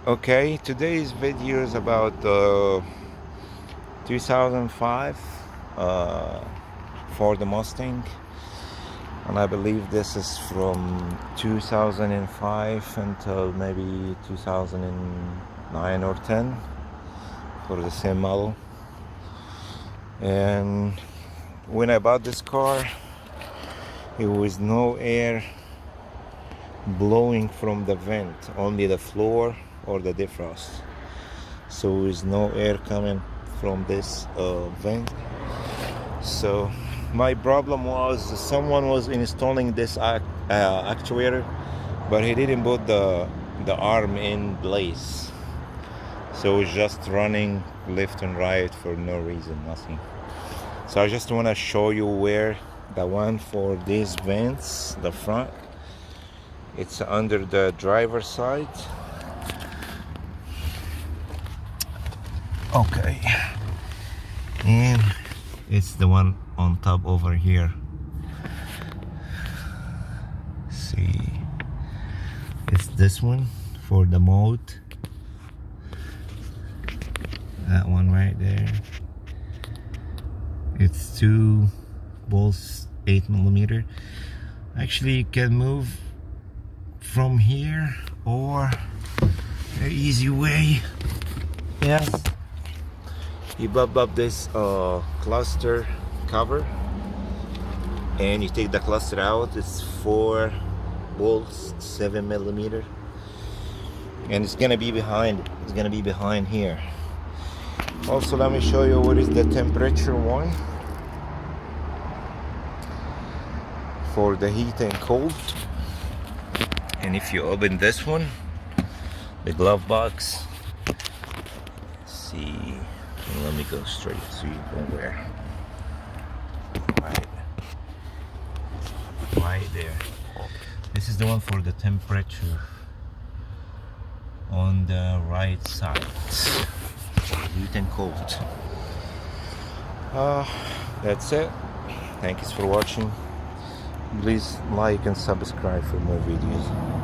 Okay, today's video is about the 2005 uh, Ford Mustang, and I believe this is from 2005 until maybe 2009 or 10 for the same model. And when I bought this car, it was no air blowing from the vent, only the floor or the defrost. So there is no air coming from this vent. So my problem was someone was installing this actuator, but he didn't put the arm in place, so it's just running left and right for no reason, nothing. So I just want to show you where the one for these vents, the front, it's under the driver's side. Okay, and it's the one on top over here. See, it's this one for the mode, that one right there. It's 2 bolts, 8mm. Actually, you can move from here or the easy way. Yes, you bump up this cluster cover and you take the cluster out. It's 4 bolts, 7mm, and it's gonna be behind. It's gonna be behind here. Also, let me show you what is the temperature one for the heat and cold. And if you open this one, the glove box, see, let me go straight so you know where. Right there. This is the one for the temperature on the right side, heat and cold. That's it. Thank you for watching. Please like and subscribe for more videos.